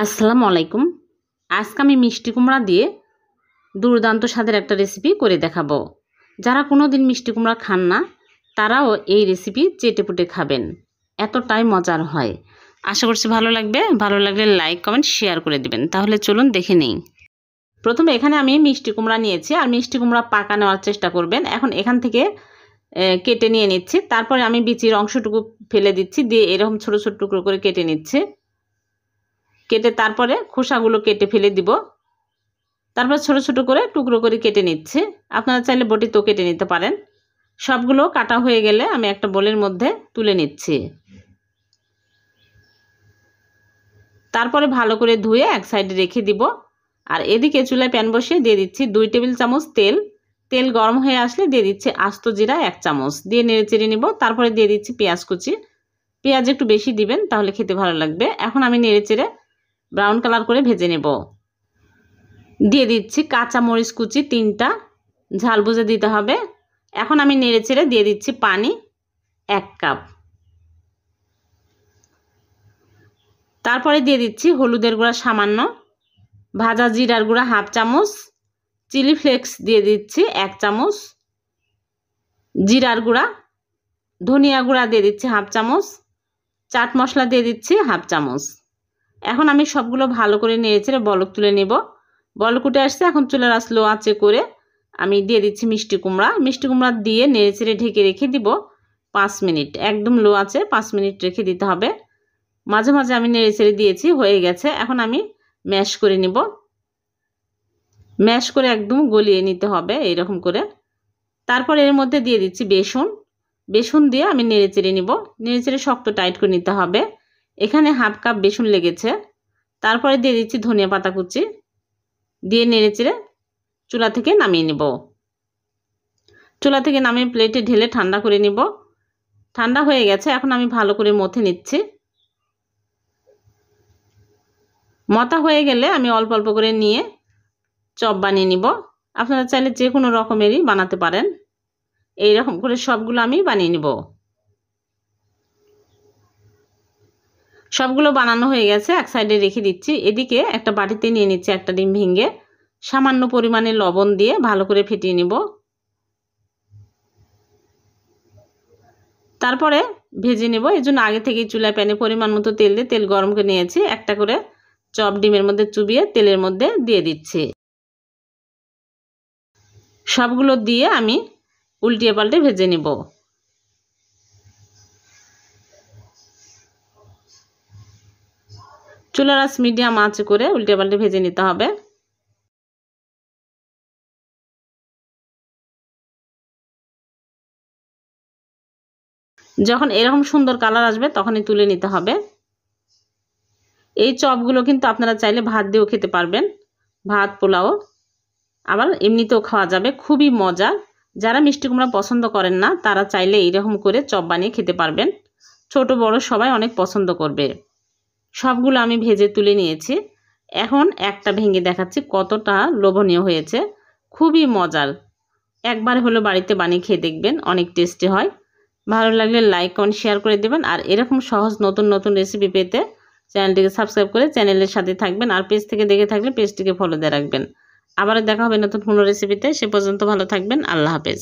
আসসালামু আলাইকুম। আজকে আমি মিষ্টি কুমড়া দিয়ে দুর্দান্ত স্বাদের একটা রেসিপি করে দেখাবো। যারা কোনোদিন মিষ্টি কুমড়া খান না তারাও এই রেসিপি চেটেপুটে খাবেন, এতটাই মজার হয়। আশা করছি ভালো লাগবে। ভালো লাগলে লাইক কমেন্ট শেয়ার করে দিবেন। তাহলে চলুন দেখে নিই। প্রথমে এখানে আমি মিষ্টি কুমড়া নিয়েছি, আর মিষ্টি কুমড়া পাকা নেওয়ার চেষ্টা করবেন। এখন এখান থেকে কেটে নিয়ে নিচ্ছি। তারপরে আমি বিচির অংশটুকু ফেলে দিচ্ছি, দিয়ে এরকম ছোট ছোট টুকরো করে কেটে নিচ্ছি। কেটে তারপরে খোসাগুলো কেটে ফেলে দিব। তারপর ছোট ছোট করে টুকরো করে কেটে নিচ্ছি। আপনারা চাইলে বটিতেও কেটে নিতে পারেন। সবগুলো কাটা হয়ে গেলে আমি একটা বোলের মধ্যে তুলে নিচ্ছি। তারপরে ভালো করে ধুয়ে এক সাইডে রেখে দিব। আর এদিকে চুলায় প্যান বসিয়ে দিয়ে দিচ্ছি 2 টেবিল চামচ তেল। তেল গরম হয়ে আসলে দিয়ে দিচ্ছি আস্ত জিরা 1 চামচ, দিয়ে নেড়ে চেড়ে নিব। তারপরে দিয়ে দিচ্ছি পেঁয়াজ কুচি। পেঁয়াজ একটু বেশি দিবেন, তাহলে খেতে ভালো লাগবে। এখন আমি নেড়ে চেড়ে ব্রাউন কালার করে ভেজে নেব। দিয়ে দিচ্ছি কাঁচা মরিচ কুচি 3টা, ঝাল বুঝে দিতে হবে। এখন আমি নেড়ে চেড়ে দিয়ে দিচ্ছি পানি 1 কাপ। তারপরে দিয়ে দিচ্ছি হলুদের গুঁড়া সামান্য, ভাজা জিরার গুঁড়া 1/2 চামচ, চিলি ফ্লেক্স দিয়ে দিচ্ছি 1 চামচ, জিরার গুঁড়া, ধনিয়া গুঁড়া দিয়ে দিচ্ছি 1/2 চামচ, চাট মশলা দিয়ে দিচ্ছি 1/2 চামচ। এখন আমি সবগুলো ভালো করে নেড়ে চেড়ে বলক তুলে নেব। বলক উঠে আসছে। এখন চুলার আঁচ লো আঁচে করে আমি দিয়ে দিচ্ছি মিষ্টি কুমড়া। মিষ্টি কুমড়া দিয়ে নেড়ে চেড়ে ঢেকে রেখে দিব 5 মিনিট। একদম লো আঁচে 5 মিনিট রেখে দিতে হবে। মাঝে মাঝে আমি নেড়ে চেড়ে দিয়েছি, হয়ে গেছে। এখন আমি ম্যাশ করে নিব। ম্যাশ করে একদম গলিয়ে নিতে হবে এইরকম করে। তারপর এর মধ্যে দিয়ে দিচ্ছি বেসন। বেসন দিয়ে আমি নেড়ে চেড়ে নিব। নেড়ে চেড়ে শক্ত টাইট করে নিতে হবে। এখানে 1/2 কাপ বেসন লেগেছে। তারপরে দিয়ে দিচ্ছি ধনিয়া পাতা কুচি, দিয়ে নেড়ে চেড়ে চুলা থেকে নামিয়ে নিব। চুলা থেকে নামিয়ে প্লেটে ঢেলে ঠান্ডা করে নিব। ঠান্ডা হয়ে গেছে। এখন আমি ভালো করে মথে নিচ্ছি। মথা হয়ে গেলে আমি অল্প অল্প করে নিয়ে চপ বানিয়ে নিব। আপনারা চাইলে যে কোনো রকমেরই বানাতে পারেন। এই রকম করে সবগুলো আমি বানিয়ে নিব। সবগুলো বানানো হয়ে গেছে, এক সাইডে রেখে দিচ্ছি। এদিকে একটা বাটিতে নিয়ে নিচ্ছি একটা ডিম ভেঙে, সামান্য পরিমাণে লবণ দিয়ে ভালো করে ফেটিয়ে নিব। তারপরে ভেজে নেব। এই জন্য আগে থেকেই চুলায় প্যানে পরিমাণ মতো তেল দিয়ে তেল গরম করে নিয়েছি। একটা করে চপ ডিমের মধ্যে চুবিয়ে তেলের মধ্যে দিয়ে দিচ্ছি। সবগুলো দিয়ে আমি উল্টিয়ে পাল্টে ভেজে নেব। চুলার আঁচ মিডিয়াম আঁচে করে উল্টে পাল্টে ভেজে নিতে হবে। যখন এরকম সুন্দর কালার আসবে তখনই তুলে নিতে হবে। এই চপগুলো কিন্তু আপনারা চাইলে ভাত দিয়েও খেতে পারবেন, ভাত পোলাও, আবার এমনিতেও খাওয়া যাবে। খুবই মজা। যারা মিষ্টি কুমড়া পছন্দ করেন না তারা চাইলে এইরকম করে চপ বানিয়ে খেতে পারবেন। ছোট বড় সবাই অনেক পছন্দ করবে। সবগুলো আমি ভেজে তুলে নিয়েছি। এখন একটা ভেঙে দেখাচ্ছি কতটা লোভনীয় হয়েছে। খুবই মজার। একবার হলো বাড়িতে বানিয়ে খেয়ে দেখবেন, অনেক টেস্টি হয়। ভালো লাগলে লাইক কমেন্ট শেয়ার করে দেবেন। আর এরকম সহজ নতুন নতুন রেসিপি পেতে চ্যানেলটিকে সাবস্ক্রাইব করে চ্যানেলের সাথে থাকবেন। আর পেজ থেকে দেখে থাকলে পেজটিকে ফলো দিয়ে রাখবেন। আবারও দেখা হবে নতুন কোনো রেসিপিতে। সে পর্যন্ত ভালো থাকবেন। আল্লাহ হাফেজ।